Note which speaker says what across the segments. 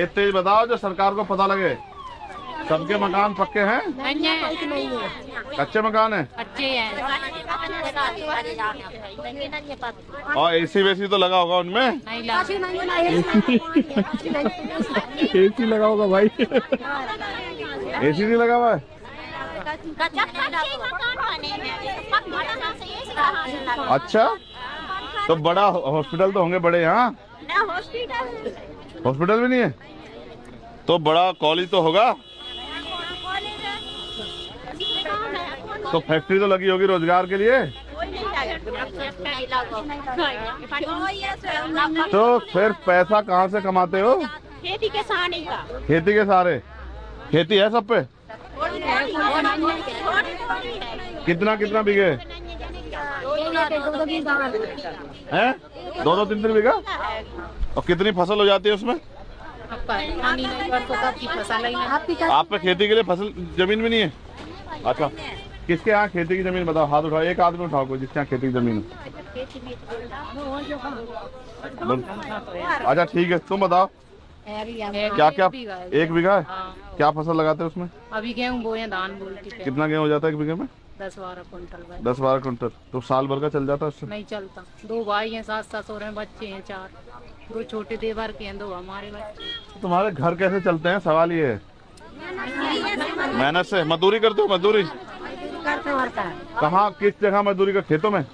Speaker 1: तेज बताओ जो सरकार को पता लगे। सबके मकान पक्के हैं?
Speaker 2: नहीं है,
Speaker 1: कच्चे मकान है?
Speaker 2: अच्छे हैं।
Speaker 1: और एसी वेसी तो लगा होगा उनमें?
Speaker 2: नहीं लगा।
Speaker 1: एसी लगा होगा भाई। एसी नहीं लगा हुआ है? अच्छा, तो बड़ा हॉस्पिटल तो होंगे बड़े यहाँ? हॉस्पिटल भी नहीं है तो बड़ा कॉलेज तो होगा। तो फैक्ट्री तो लगी होगी रोजगार के लिए। तो फिर पैसा कहाँ से कमाते हो?
Speaker 2: खेती के सहारे का।
Speaker 1: खेती के सहारे? खेती है सब पे? कितना कितना बीघे है? 2-3 बीघा। और कितनी फसल हो जाती है उसमें? आप पे खेती के लिए फसल जमीन भी नहीं है? अच्छा, किसके यहाँ खेती की जमीन बताओ, हाथ उठाओ, एक आदमी उठाओ कोई जिसके यहाँ खेती की जमीन है। अच्छा ठीक है, तुम बताओ क्या क्या? 1 बीघा है? क्या फसल लगाते हैं उसमें?
Speaker 2: अभी गेहूँ बोए, धान बोलती है।
Speaker 1: कितना गेहूँ हो जाता है 1 बीघे में?
Speaker 2: 10-12 कुंटल।
Speaker 1: 10-12 कुंटल। तो साल भर का चल जाता है उससे?
Speaker 2: नहीं चलता। 2 भाई हैं, सास ससुर हैं, बच्चे हैं 4। 2 छोटे देवर के हैं, 2 हमारे बच्चे।
Speaker 1: तुम्हारे घर कैसे चलते हैं, सवाल ये है। मेहनत से? मजदूरी करते हो? मजदूरी कहाँ, किस जगह मजदूरी कर? खेतों में?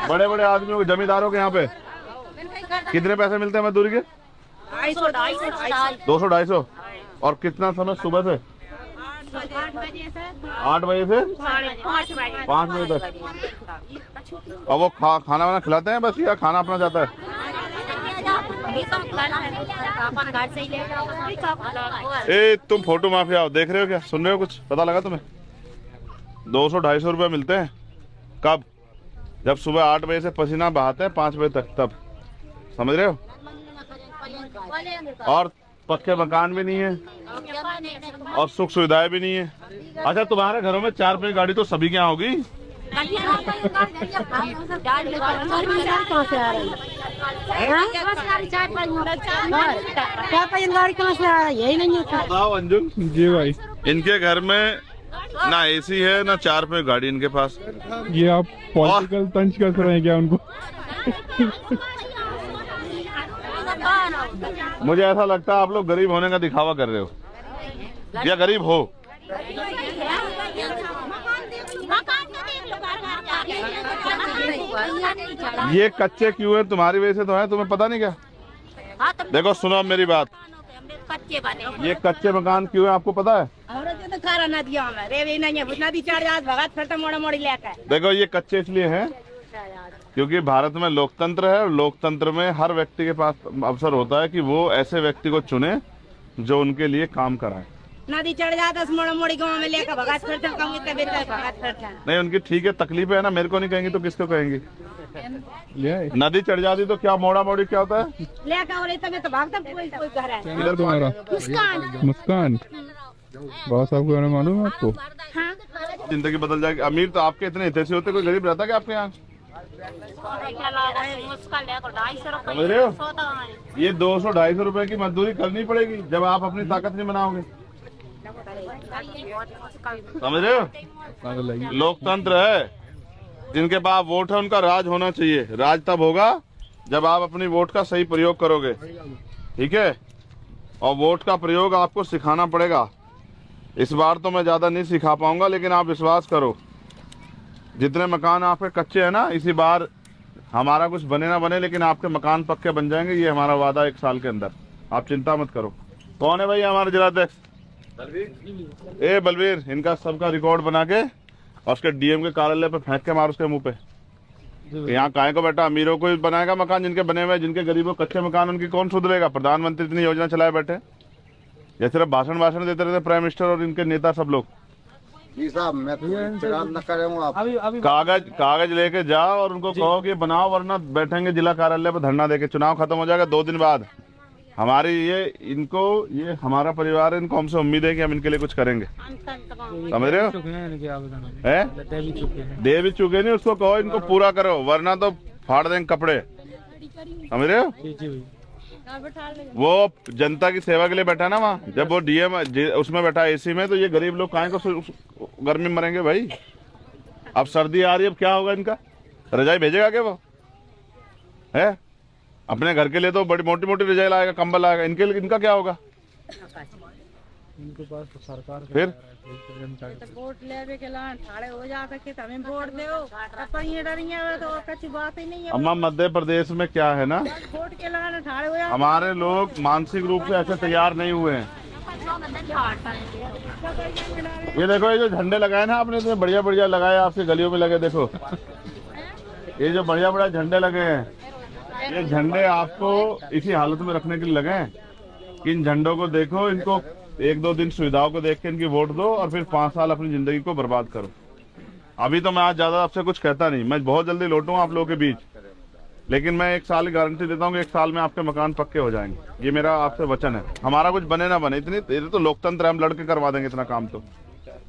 Speaker 1: बड़े बड़े आदमियों के, जमींदारों के यहाँ पे कितने पैसे मिलते हैं मजदूरी के? 200-250। और कितना समय सुबह से? 8 बजे से 5 बजे तक। और वो खाना वाना खिलाते हैं बस, या खाना अपना जाता है? ए तुम फोटो माफिया हो, देख रहे हो क्या, सुन रहे हो कुछ? पता लगा तुम्हें? 200-250 रुपये मिलते हैं। कब? जब सुबह 8 बजे से पसीना बहाते हैं 5 बजे तक, तब। समझ रहे हो? और पक्के मकान भी नहीं है और सुख सुविधाएं भी नहीं है। अच्छा, तुम्हारे घरों में 4 पहिया गाड़ी तो सभी के यहाँ होगी?
Speaker 2: यही नहीं है।
Speaker 1: बताओ अंजुल जी भाई, इनके घर में ना एसी है ना 4 पहिया गाड़ी इनके पास।
Speaker 3: ये आप पॉलिटिकल तंज कर रहे हैं क्या उनको?
Speaker 1: मुझे ऐसा लगता है आप लोग गरीब होने का दिखावा कर रहे हो, या गरीब हो? ये कच्चे क्यों है? तुम्हारी वजह से तो है, तुम्हें पता नहीं क्या? देखो सुनो मेरी बात, ये कच्चे मकान क्यों है आपको पता है? देखो ये कच्चे इसलिए हैं क्योंकि भारत में लोकतंत्र है, और लोकतंत्र में हर व्यक्ति के पास अवसर होता है कि वो ऐसे व्यक्ति को चुने जो उनके लिए काम कराए।
Speaker 2: नदी चढ़ जाता मोड़ी गाँव में लेकर भगात करते
Speaker 1: नहीं, उनकी ठीक है, तकलीफ है ना, मेरे को नहीं कहेंगी तो किसको कहेंगी? नदी चढ़ जाती तो क्या मोड़ा मोड़ी क्या होता है?
Speaker 2: लेकर तो भागता कोई घर है।
Speaker 3: इधर तुम्हारा मुस्कान बहुत आपको मालूम है आपको?
Speaker 2: हाँ।
Speaker 1: जिंदगी बदल जाएगी। अमीर तो आपके इतने हितैषी होते, कोई गरीब रहता क्या आपके यहाँ? समझ रहे हो? ये 200-250 रुपए की मजदूरी करनी पड़ेगी जब आप अपनी ताकत नहीं बनाओगे। समझ रहे हो? लोकतंत्र है, जिनके पास वोट है उनका राज होना चाहिए। राज तब होगा जब आप अपनी वोट का सही प्रयोग करोगे, ठीक है? और वोट का प्रयोग आपको सिखाना पड़ेगा। इस बार तो मैं ज्यादा नहीं सिखा पाऊंगा, लेकिन आप विश्वास करो, जितने मकान आपके कच्चे हैं ना, इसी बार हमारा कुछ बने ना बने लेकिन आपके मकान पक्के बन जाएंगे। ये हमारा वादा 1 साल के अंदर, आप चिंता मत करो। कौन है भाई हमारे जिलाध्यक्ष? बलवीर, इनका सबका रिकॉर्ड बना के और उसके डीएम के कार्यालय पे फेंक के मार उसके मुंह पे। यहाँ काहे को बेटा, अमीरों को बनाएगा मकान, जिनके बने हुए, जिनके गरीबों कच्चे मकान उनकी कौन सुधरेगा? प्रधानमंत्री इतनी योजना चलाए बैठे, ये सिर्फ भाषण देते रहते प्राइम मिनिस्टर और इनके नेता सब लोग।
Speaker 4: साहब मैं तो इंतजाम न करूँगा। आप
Speaker 1: कागज लेके जाओ और उनको कहो कि बनाओ, वरना बैठेंगे जिला कार्यालय पर धरना देके। चुनाव खत्म हो जाएगा 2 दिन बाद। हमारी ये हमारा परिवार है, इनको हमसे उम्मीद है कि हम इनके लिए कुछ करेंगे। समझ रहे हो? दे भी चुके नहीं, उसको कहो इनको पूरा करो, वरना तो फाड़ देंगे कपड़े। समझ रहे हो? वो जनता की सेवा के लिए बैठा ना वहाँ, जब वो डीएम उसमें बैठा एसी में, तो ये गरीब लोग काहे को गर्मी में मरेंगे भाई। अब सर्दी आ रही है, अब क्या होगा इनका? रजाई भेजेगा क्या वो? है अपने घर के लिए तो बड़ी मोटी मोटी रजाई लाएगा, कंबल लाएगा, इनके लिए इनका क्या होगा?
Speaker 5: इनके पास तो सरकार
Speaker 1: फिर
Speaker 2: वोट लेवे के लान ठाड़े हो जा सके तो हमें वोट दो, अपन ये डरिए तो कच्ची बात ही नहीं है।
Speaker 1: अम्मा मध्य प्रदेश में क्या है ना,
Speaker 2: वोट के लान ठाड़े हो जा,
Speaker 1: हमारे लोग मानसिक रूप से ऐसे तैयार नहीं हुए हैं। ये देखो, ये जो झंडे लगाए ना आपने, इतने बढ़िया बढ़िया लगाए, आपके गलियों में लगे, देखो ये जो बढ़िया बढ़िया झंडे लगे हैं, ये झंडे आपको इसी हालत में रखने के लिए लगे हैं कि इन झंडों को देखो, इनको एक दो दिन सुविधाओं को देख के इनकी वोट दो और फिर 5 साल अपनी जिंदगी को बर्बाद करो। अभी तो मैं आज ज्यादा आपसे कुछ कहता नहीं, मैं बहुत जल्दी लौटूंगा आप लोगों के बीच, लेकिन मैं 1 साल की गारंटी देता हूँ कि 1 साल में आपके मकान पक्के हो जाएंगे। ये मेरा आपसे वचन है। हमारा कुछ बने ना बने, इतनी तो लोकतंत्र है, हम लड़के करवा देंगे इतना काम तो,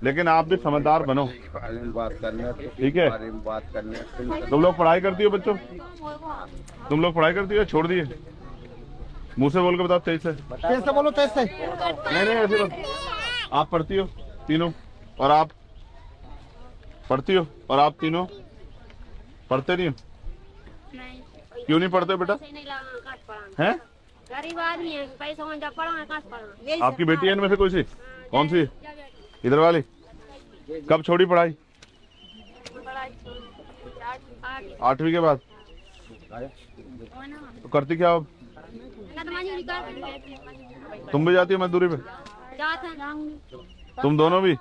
Speaker 1: लेकिन आप भी समझदार बनो,
Speaker 4: बात करने,
Speaker 1: ठीक है?
Speaker 4: बात करने।
Speaker 1: तुम लोग पढ़ाई करती हो बच्चों? तुम लोग पढ़ाई करती हो, छोड़ दिए? मुंह से बोल के बताओ, तेज से
Speaker 5: बोलो, तेज से।
Speaker 1: नहीं ऐसे बस। आप पढ़ती हो तीनों, और आप पढ़ती हो, और आप तीनों पढ़ते नहीं हो? क्यों नहीं पढ़ते बेटा? हैं?
Speaker 6: गरीब आदमी है, पैसा जब पढ़ा।
Speaker 1: आपकी बेटी है इनमें से कोई सी? कौन सी? इधर वाली? कब छोड़ी पढ़ाई? 8वीं के बाद? तो करती क्या अब? तुम भी जाती हो मजदूरी पे? तुम दोनों भी?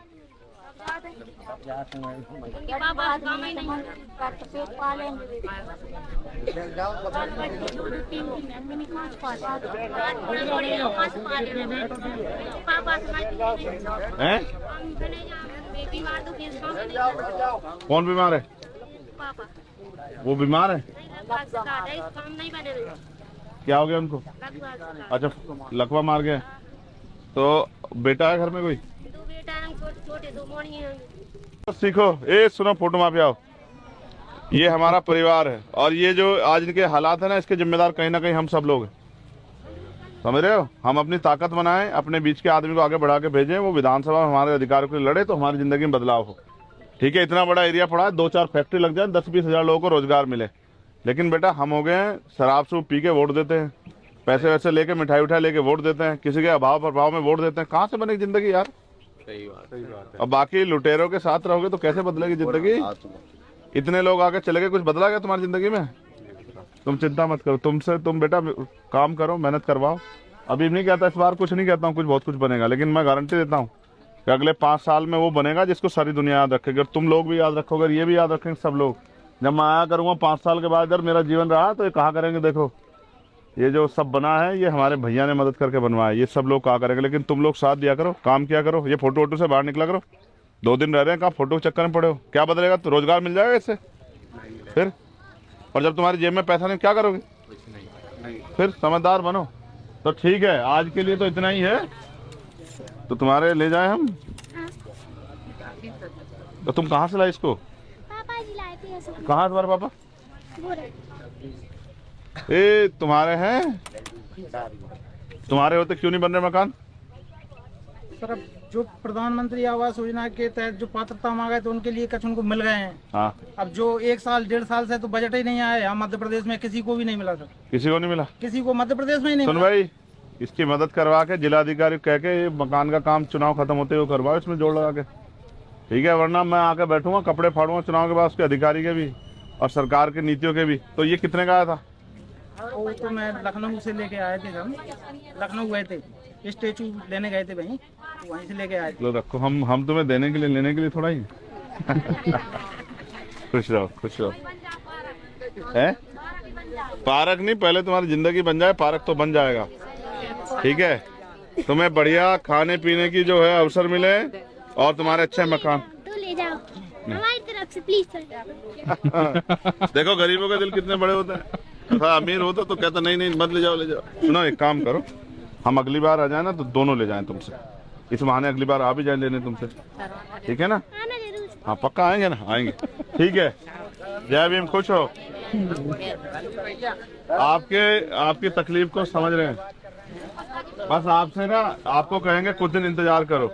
Speaker 1: हैं? कौन बीमार है? वो बीमार है? क्या हो गया उनको? अच्छा, लकवा मार गया। तो बेटा है घर में कोई?
Speaker 6: 2 बेटा हैं, छोटे 2 मोड़ी हैं।
Speaker 1: तो सीखो। ए सुनो, फोटो माफिया आओ, ये हमारा परिवार है और ये जो आज इनके हालात है ना, इसके जिम्मेदार कहीं ना कहीं हम सब लोग हैं। समझ रहे हो? हम अपनी ताकत बनाएं, अपने बीच के आदमी को आगे बढ़ा के भेजें, वो विधानसभा में हमारे अधिकारों के लिए लड़े, तो हमारी जिंदगी में बदलाव हो। ठीक है? इतना बड़ा एरिया पड़ा है, 2-4 फैक्ट्री लग जाए, 10-20 हजार लोगों को रोजगार मिले। लेकिन बेटा हम हो गए हैं शराब सूब पी के वोट देते हैं, पैसे वैसे लेके, मिठाई उठाई लेके वोट देते हैं, किसी के अभाव प्रभाव में वोट देते हैं। कहाँ से बनेगी जिंदगी यार? सही बात। अब बाकी लुटेरों के साथ रहोगे तो कैसे बदलेगी जिंदगी? इतने लोग आगे चले गए, कुछ बदला गया तुम्हारी जिंदगी में? तुम चिंता मत करो, तुम बेटा काम करो, मेहनत करवाओ। अभी नहीं कहता, इस बार कुछ नहीं कहता हूँ कुछ बहुत कुछ बनेगा, लेकिन मैं गारंटी देता हूँ कि अगले 5 साल में वो बनेगा जिसको सारी दुनिया याद रखेगी। और तुम लोग भी याद रखोगे, ये भी याद रखेंगे सब लोग। जब मैं आया करूँगा 5 साल के बाद, अगर मेरा जीवन रहा तो ये कहा करेंगे, देखो ये जो सब बना है ये हमारे भैया ने मदद करके बनवाया, ये सब लोग कहा करेंगे। लेकिन तुम लोग साथ दिया करो, काम किया करो, ये फोटो वोटो से बाहर निकला करो। 2 दिन रह रहे हैं, कहाँ फोटो के चक्कर में पड़े हो? क्या बदलेगा? तो रोजगार मिल जाएगा इससे फिर। और जब तुम्हारी जेब में पैसा नहीं, क्या करोगे फिर? समझदार बनो। तो ठीक है, आज के लिए तो इतना ही है। तो तुम्हारे ले जाए हम? तो तुम कहाँ से लाए इसको?
Speaker 6: पापा जी लाए थे ऐसे।
Speaker 1: कहाँ तुम्हारे पापा?
Speaker 6: बोरे।
Speaker 1: ए तुम्हारे हैं? तुम्हारे होते क्यों नहीं बन रहे मकान?
Speaker 5: सर अब जो प्रधानमंत्री आवास योजना के तहत जो पात्रता मांगा तो उनके लिए कुछ उनको मिल गए हैं।
Speaker 1: हाँ।
Speaker 5: अब जो 1 साल 1.5 साल से तो बजट ही नहीं आया यहाँ मध्य प्रदेश में, किसी को भी नहीं मिला सर।
Speaker 1: किसी को नहीं मिला?
Speaker 5: किसी को मध्य प्रदेश में ही नहीं
Speaker 1: सुन
Speaker 5: मिला।
Speaker 1: भाई, इसकी मदद करवा के जिलाधिकारी कह के ये मकान का काम चुनाव खत्म होते हुए करवाओ, इसमें जोड़ लगा के। ठीक है? वरना मैं आके बैठूंगा, कपड़े फाड़ूंगा चुनाव के बाद, उसके अधिकारी के भी और सरकार के नीतियों के भी। तो ये कितने का आया था?
Speaker 5: वो तो मैं लखनऊ से लेके आए थे, हम लखनऊ गए थे, स्टेचू लेने गए थे वहीं, तो वहीं से लेके आए थे।
Speaker 1: लो रखो, हम तुम्हें देने के लिए लेने के लिए थोड़ा ही। खुश रहो, खुश रहो। है? पार्क नहीं, पहले तुम्हारी जिंदगी बन जाए, पार्क तो बन जाएगा। ठीक है? तुम्हें बढ़िया खाने पीने की जो है अवसर मिले और तुम्हारे अच्छे मकान।
Speaker 6: तो ले जाओ हमारी तरफ से प्लीज सर।
Speaker 1: देखो गरीबों के दिल कितने बड़े होते हैं। ऐसा अमीर होता तो कहता नहीं नहीं मत ले जाओ, ले जाओ। सुनो, एक काम करो, हम अगली बार आ जाए ना तो दोनों ले जाएं तुमसे, इस बहाने अगली बार आ भी जाए लेने तुमसे। ठीक है ना?
Speaker 6: आना जरूर।
Speaker 1: हाँ पक्का आएंगे ना? आएंगे। ठीक है, जय भीम, खुश हो। आपकी तकलीफ को समझ रहे हैं। बस आपसे ना आपको कहेंगे कुछ दिन इंतजार करो।